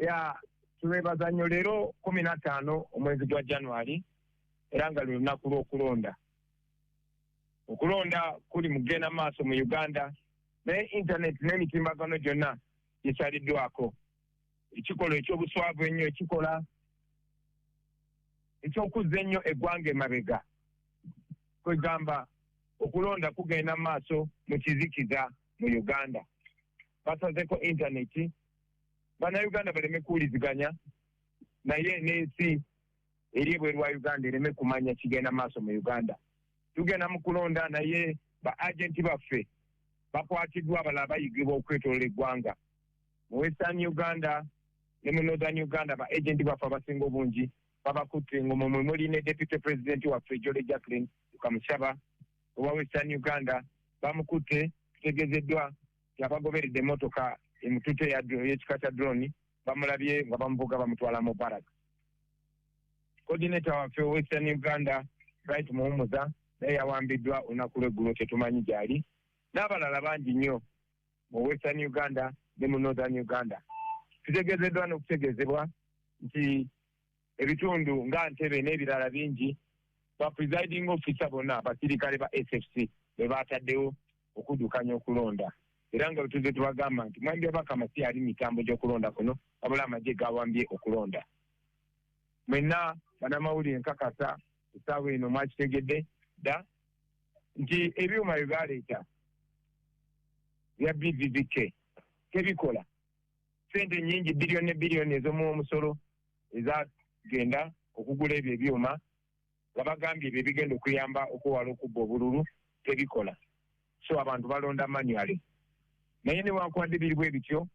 ya tuwebaza nnyo leero 15 omwezi gwa January era nga lunaku lw'okulonda. Okulonda kuli mugenda maaso mu Uganda naye internet n'emitimbagano gyonna gisaliddwako. Ekikolo eky'obuswavu ennyo ekikola eky'okuzza ennyo eggwanga emabega. Kwegamba okulonda kugenda maaso mu kizikiza mu Uganda. Basazeko internet Bannayuganda baleme kuwuliziganya naye n'ensi eri ebweru wa Uganda ereme kumanya kigenda maaso mu Uganda. Tugenda mu kulonda naye ba agenti baffe bakwatiddwa abalala bayigibwa okwetolola eggwanga. Mu Western Uganda ne mu Northern Uganda ba agenti baffe abasinga obungi babakutte ng'omwo mwe muli ne Deputy President waffe Jole Jacqueline Kamushaba owa Western Uganda bamukutte tutegezeddwa yabagoberedde emmotoka emutute y'ekika kya drone bamulabye nga bamuvuga bamutwala mu baraka. Coordinator waffe Western Uganda Bright Muhumuza naye yawambiddwa olunaku lw'eggulo tetumanyi gy'ali n'abalala bangi nnyo mu Western Uganda ne mu Northern Uganda. Tutegezeddwa n'okutegeezebwa nti ebitundu nga Ntebe n'ebirala bingi ba presiding officer bonna abasirikale ba SFC be baataddewo okuddukanya okulonda. Era nga bwe tubagamba nti mwambi Abakama si ali mitambo gy'okulonda kuno wabula amagye gawambye okulonda. Mwenna bannamawulire nkakasa essaawa eno mwakitegedde dda nti ebyuma bye baaleeta bya BVBK tebikola. Sente nnyingi biliyoni ne biliyoni ez'omu omusolo ezagenda okugula ebyo ebyuma nga bagambye ebyo bigenda okuyamba okuwala okubba obululu tebikola. So abantu balonda manually. Naye newankubadde biri bwe bityo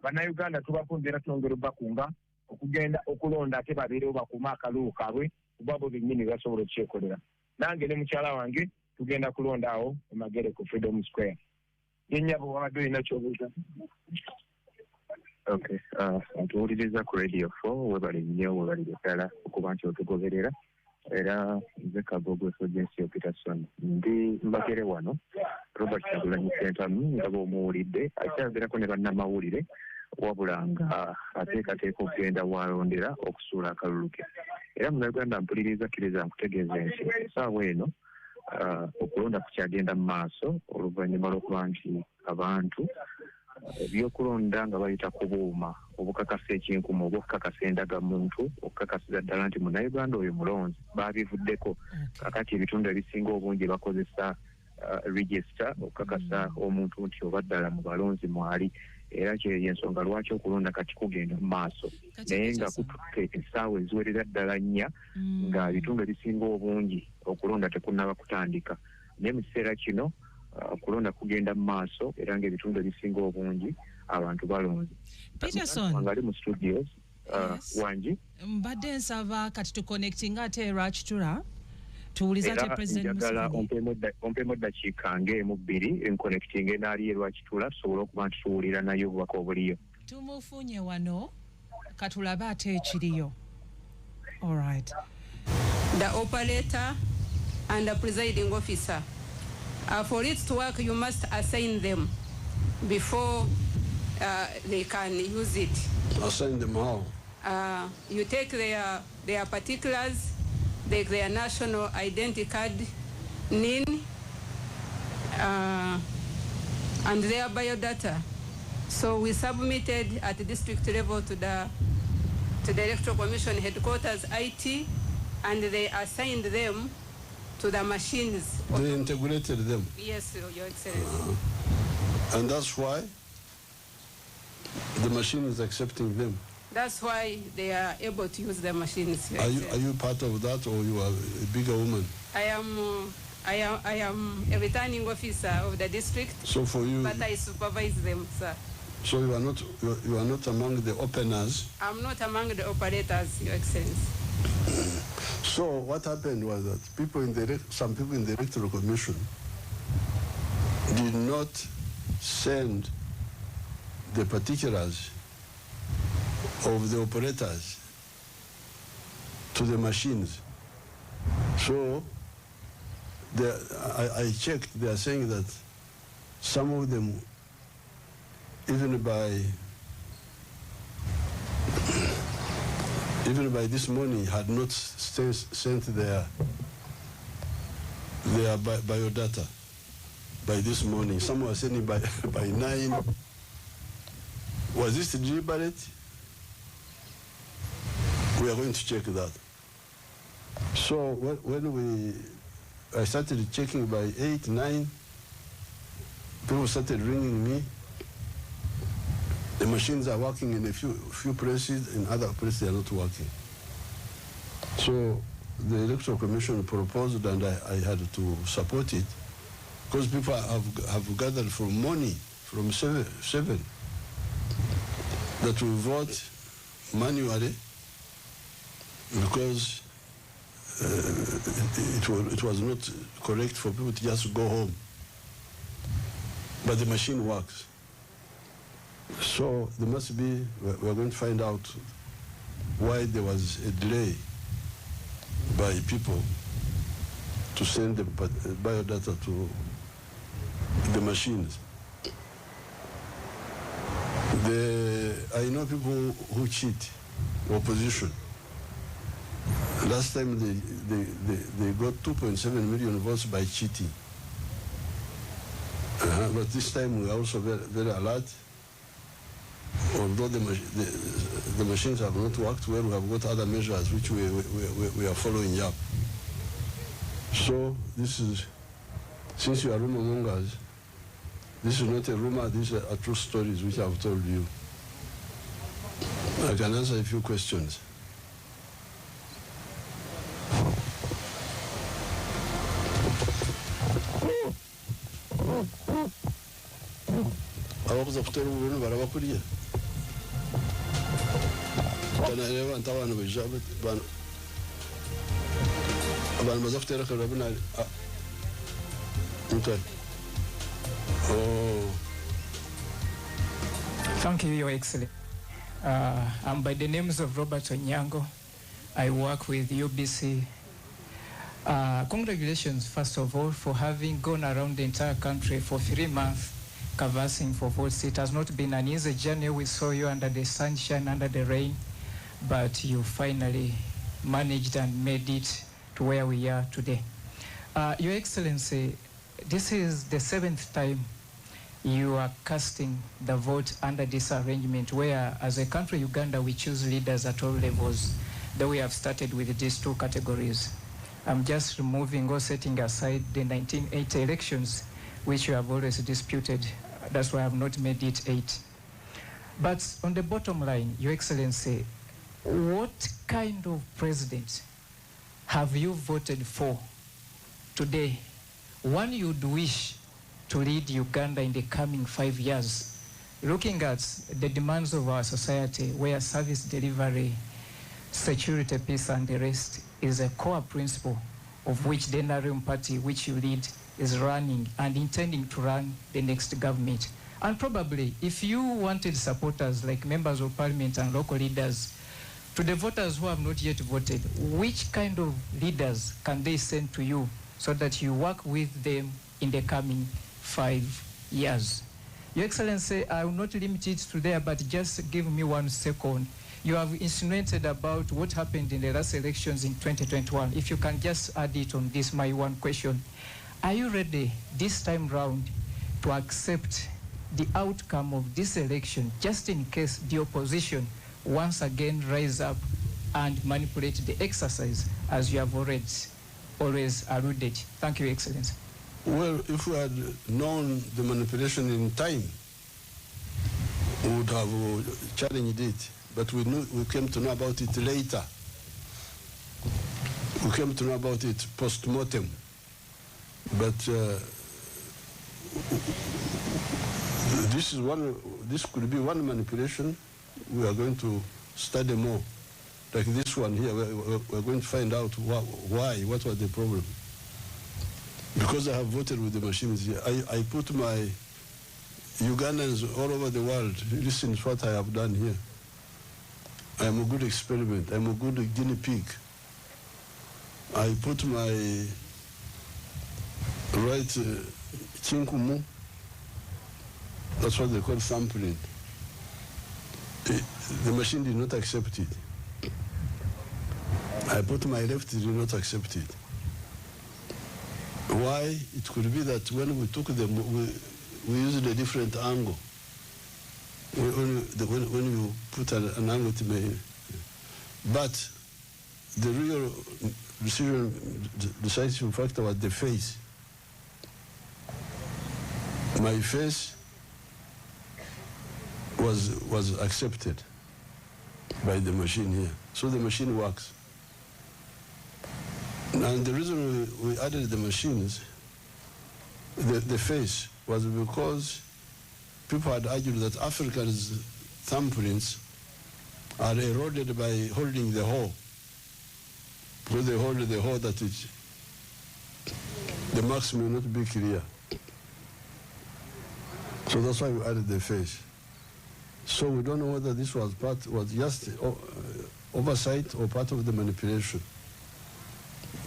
Bannayuganda tubakunze era twongera obbakunga okugenda okulonda ate babeerewo bakuuma akalulu kaabwe kuba bo bennyini basobola okukyekolera. Nange ne mukyala wange tugenda kulonda awo e Magere ku Freedom Square. Yennyabo wabadde olina ky'obuuza? Okay, tuwuliriza ku Radio 4 webali nnyo webalire ddala okuba nti otugoberera era nze Kabogo Sojensi Peterson ndi Magere wano Robert Kyagulanyi Ssentamu nga bw'omuwulidde akyagerako ne bannamawulire wabula nga ateekateeka okugenda walondera okusuula akalulu ke. Era Munnayuganda mpuliriza kkiriza nkutegeeza nti essaawa eno okulonda kukyagenda mu maaso oluvannyuma lw'okuba nti abantu ebyokulonda nga bayita kubuuma obukakasa ekinkumu oba okukakasa endagamuntu okukakasiza ddala nti Munnayuganda oyo mulonzi baabivuddeko. Kakati ebitundu ebisinga obungi bakozesa register okukakasa omuntu nti oba ddala mu balonzi mwali. Era ky'ensonga lwaki okulonda kati kugenda mu maaso naye nga kututte essaawa eziwerera ddala nnya nga ebitundu ebisinga obungi okulonda tekunnaba kutandika. Naye mu kiseera kino kulonda kugenda mu maaso era ng'ebitundu ebisinga obungi abantu balonzi. Peterson ngali mu studios wangi mbadde nsaba kati tuconnecting ate Rachitula tuwuliza te President Museveni ompemu ddakiika ng'emu bbiri enconnecting n'ali Rachitula tusobole okuba nti tuwulira naye obubaka obuliyo. Tumufunye wano katulabe ate ekiriyo. All right. The operator and the presiding officer. For it to work, you must assign them before they can use it. Assign them how? You take their particulars, their national identity card, NIN, and their biodata. So we submitted at the district level to the Electoral Commission headquarters IT, and they assigned them to the machines. They integrated them? Yes, Your Excellency. And that's why the machine is accepting them? That's why they are able to use the machines. Are you part of that, or you are a bigger woman? I am a returning officer of the district. So for you, but I supervise them, sir. So you are not among the openers? I'm not among the operators, Your Excellency. So what happened was that some people in the Electoral Commission did not send the particulars of the operators to the machines. So I checked, they are saying that some of them, even by even by this morning, had not sent their biodata by this morning. Some were sending by 9. Was this deliberate? We are going to check that. So when I started checking by 8, 9, people started ringing me. The machines are working in a few places, in other places they are not working. So the Electoral Commission proposed, and I had to support it, because people have gathered from morning, from 7, that we vote manually, because it was not correct for people to just go home. But the machine works. So there must be, we're going to find out why there was a delay by people to send the biodata to the machines. I know people who cheat, opposition. Last time they got 2.7 million votes by cheating. But this time we are also very, very alert. Although the machines have not worked well, we have got other measures which we are following up. So this is, since you are rumor mongers, this is not a rumor, these are true stories which I have told you. I can answer a few questions. abakuza kutera obululu barabakulya banareba nti abantu beja abantu baza kutera karabina okay. Oh. Thank you, Your Excellency. I'm by the names of Robert Onyango. I work with UBC. Congratulations, first of all, for having gone around the entire country for 3 months, canvassing for votes. It has not been an easy journey. We saw you under the sunshine, under the rain, but you finally managed and made it to where we are today. Your Excellency, this is the 7th time you are casting the vote under this arrangement where, as a country, Uganda, we choose leaders at all levels. Though we have started with these 2 categories. I'm just removing or setting aside the 1980 elections, which you have always disputed. That's why I have not made it 8. But on the bottom line, Your Excellency, what kind of president have you voted for today? One you'd wish to lead Uganda in the coming 5 years, looking at the demands of our society, where service delivery, security, peace, and the rest is a core principle of which the NRM party, which you lead, is running and intending to run the next government. And probably, if you wanted supporters like members of parliament and local leaders, to the voters who have not yet voted, which kind of leaders can they send to you so that you work with them in the coming 5 years? Your Excellency, I will not limit it to there, but just give me 1 second. You have insinuated about what happened in the last elections in 2021. If you can just add it on this, my 1 question. Are you ready this time round to accept the outcome of this election, just in case the opposition once again rise up and manipulate the exercise, as you have always alluded? Thank you, Excellency. Well, if we had known the manipulation in time, we would have challenged it. But we came to know about it later. We came to know about it post-mortem. But this could be one manipulation. We are going to study more. Like this one here, we're going to find out why, what was the problem. Because I have voted with the machines here, I put my Ugandans all over the world, listen to what I have done here. I am a good experiment. I'm a good guinea pig. I put my right chinkumu, that's what they call sampling. The machine did not accept it. I put my left, did not accept it. Why? It could be that when we took them, we used a different angle. When you put an angle to me, but the real decisive factor was the face. My face was accepted by the machine here. So the machine works. And the reason we added the machines, the face, was because people had argued that Africa's thumbprints are eroded by holding the hoe. Because they hold the hoe that the marks may not be clear. So that's why we added the face. So we don't know whether this was just oversight or part of the manipulation.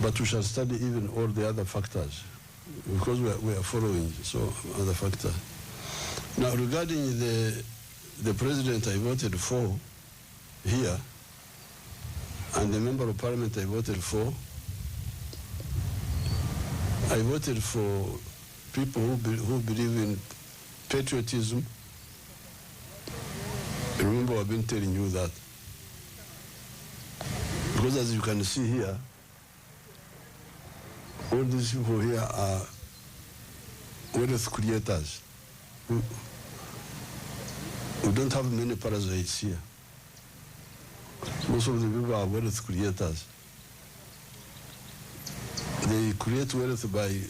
But we shall study even all the other factors, because we are following other factors. Now, regarding the president I voted for here, and the member of parliament I voted for people who believe in patriotism. Remember, I've been telling you that. Because as you can see here, all these people here are wealth creators. We don't have many parasites here. Most of the people are wealth creators. They create wealth by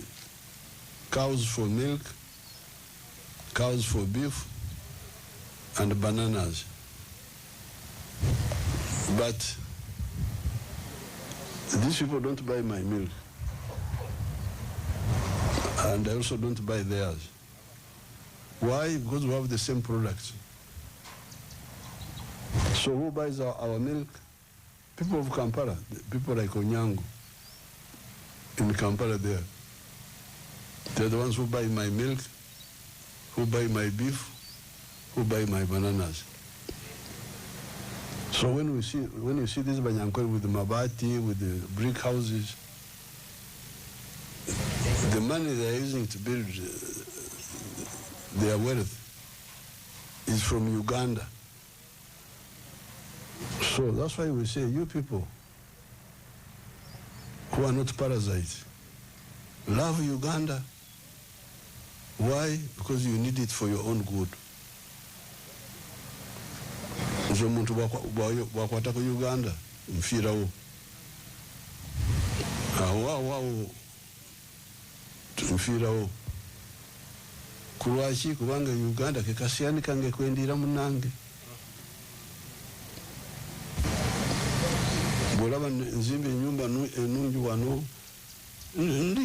cows for milk, cows for beef, and bananas. But these people don't buy my milk. And I also don't buy theirs. Why? Because we have the same products. So who buys our milk? People of Kampala, people like Onyango in Kampala there. They're the ones who buy my milk, who buy my beef, who buy my bananas. So when you see this Banyankore with the mabati, with the brick houses, the money they're using to build their wealth is from Uganda. So that's why we say, you people who are not parasites, love Uganda. Why? Because you need it for your own good. Nze omuntu bwakwata ku Uganda nfiirawo. Awo nfiirawo. Kulwaki? Kubanga Uganda ke kasiyani kange kwendira munange. Bwolaba nzimba ennyumba ennungi wano ndi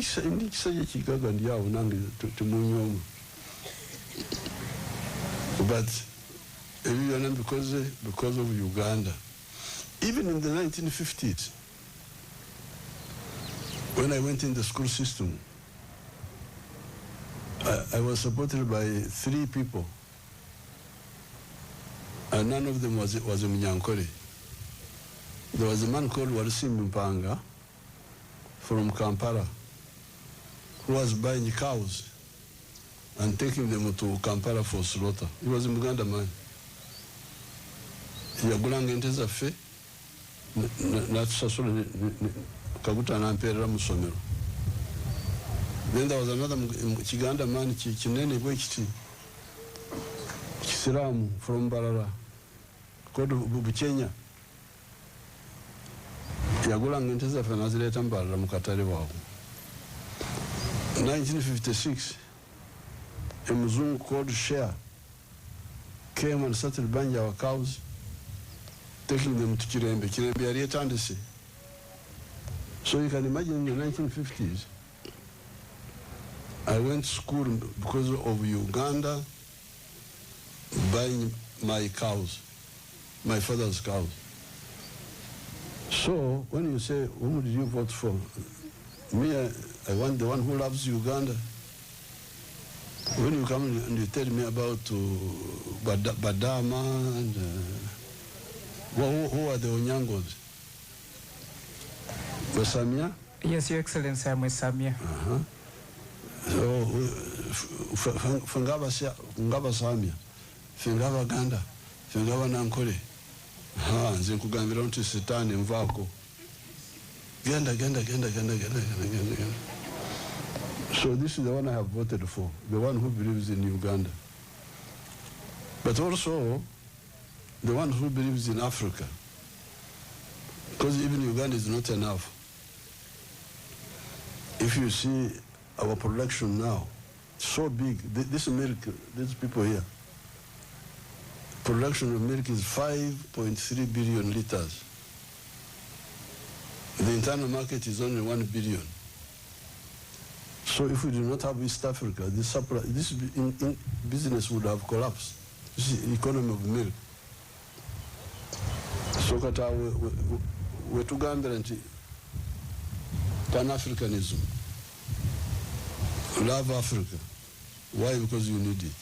kisajja kigaga ndi awo nange temunyooma. But because of Uganda. Even in the 1950s, when I went in the school system, I was supported by 3 people, and none of them was a Munyankore. There was a man called Warisimbi Mpanga from Kampala who was buying cows and taking them to Kampala for slaughter. He was a Muganda man. Yagulanga ente zaffe natusasula kaguta nampeerera mu ssomero. Then there was another Kiganda man kinene bwe kiti Kisiraamu from Barara called Bukenya. Yagulanga ente zaffe nazireeta mu Barara mu katale waabwe. 1956, a Muzungu called Share came and started buying our cows, taking them to Kirembe. Kirembe yali etandise. So you can imagine in the 1950s, I went to school because of Uganda buying my cows, my father's cows. So when you say, whom did you vote for? Me, I want the one who loves Uganda. When you come and you tell me about Badama and who are the Onyangos? Samia? Yes, Your Excellency, I'm with Samia. So, Fengaba Samia, Fengaba Ganda, Fengaba Nankole. Zinkugambira nti sitani mvako. Genda. So this is the one I have voted for, the one who believes in Uganda. But also, the one who believes in Africa. Because even Uganda is not enough. If you see our production now, so big, this milk, these people here, production of milk is 5.3 billion liters. The internal market is only 1 billion. So if we do not have East Africa, this business would have collapsed. This is the economy of milk. So kata we tugambira nti Pan-Africanism. Love Africa. Why? Because you need it.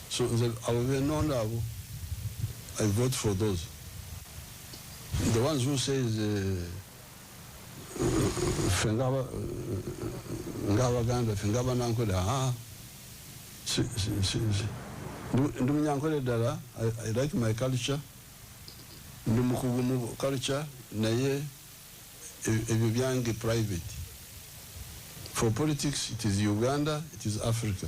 So I vote for those. The ones who say Fengaba Ganda, Fengaba Nankole, I like my culture. Culture, naye ebyange private. For politics, it is Uganda, it is Africa.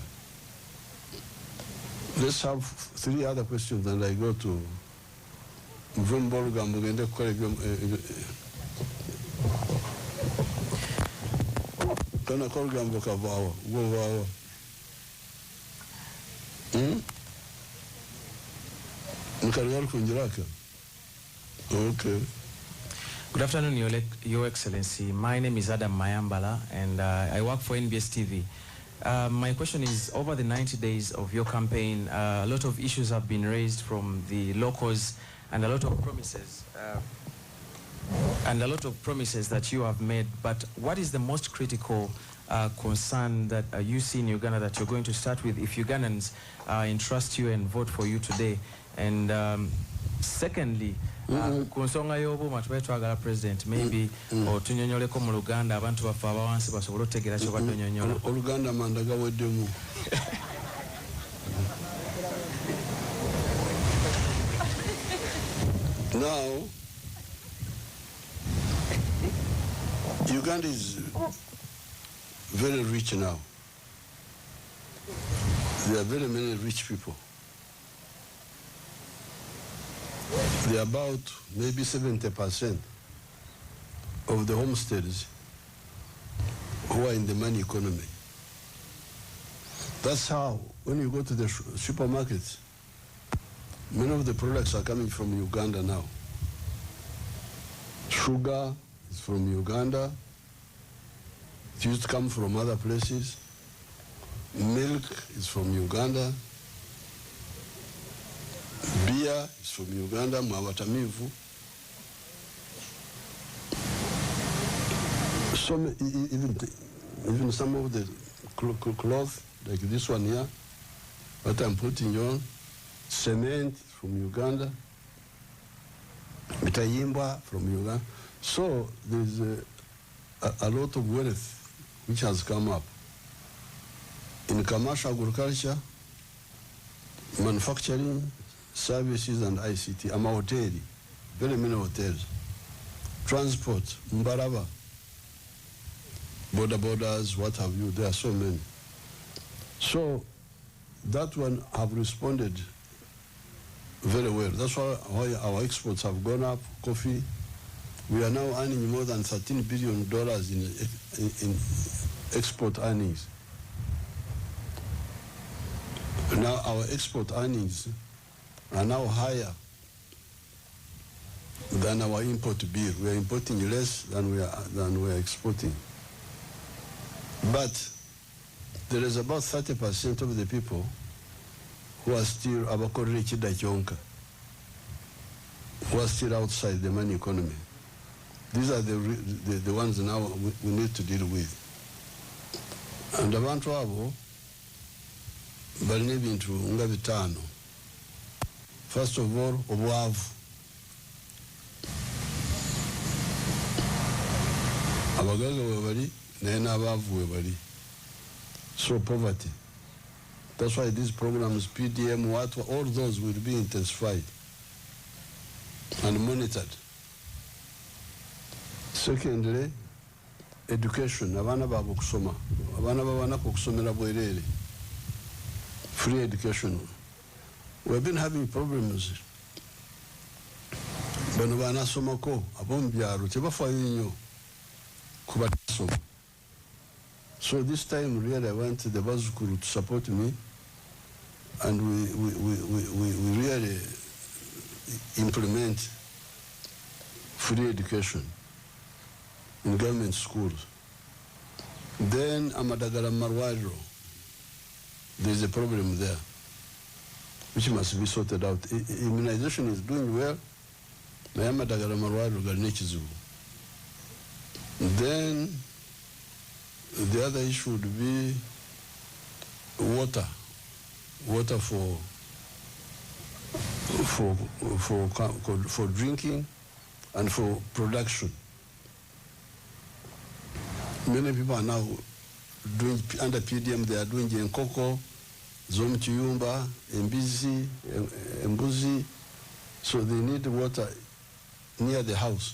Let's have 3 other questions and I go to Mvumboruga Mugende Korebyo. Kana Koruga Mbokabawa, Govawa. Mkariyar Kunjiraka. Okay. Good afternoon, Your Excellency. My name is Adam Mayambala, and I work for NBS TV. My question is, over the 90 days of your campaign, a lot of issues have been raised from the locals and a lot of promises. That you have made. But what is the most critical concern that you see in Uganda that you're going to start with if Ugandans entrust you and vote for you today? And secondly, kunsonga y'obuuma tubaye twagala president maybe otunyonyoleko mu Luganda abantu baffe abawansi basobole otegeera kyobadde onyonyola. Oluganda manda gaweddemu. Now, Uganda is very rich now. There are very many rich people. There are about maybe 70% of the homesteaders who are in the money economy. That's how, when you go to the supermarkets, many of the products are coming from Uganda now. Sugar is from Uganda. It used to come from other places. Milk is from Uganda. Beer is from Uganda, Mwawatamivu. Even some of the cloth, like this one here, what I'm putting on, cement from Uganda, mitayimba from Uganda. So there's a lot of wealth which has come up in commercial agriculture, manufacturing, services and ICT. I'm a hotel, very many hotels. Transport, Mbaraba, borders, what have you, there are so many. So that one have responded very well. That's why our exports have gone up, coffee. We are now earning more than $13 billion in export earnings. Now our export earnings are now higher than our import bill. We are importing less than we are exporting. But there is about 30% of the people who are still who are still outside the money economy. These are the ones now we need to deal with. And abantu abo balina ebintu nga bitano. First of all, obwavu. abagaga webali naye n'abaavu webali. So poverty. That's why these programs, PDM, all those will be intensified and monitored. Secondly, education. Abana babo kusoma. Abana babana kusomera bwerere. Free education. We've been having problems. Bano bana somako abombyaro tebafayo nnyo kubatasoma. So this time really I want the Bazukuru to support me, and we really implement free education in government schools. Then Amadagala Marwaro, there's a problem there which must be sorted out. Immunization is doing well. Then the other issue would be water for drinking and for production. Many people are now doing under PDM. They are doing Nkoko, Zomchiyumba, Mbuzi, so they need water near the house.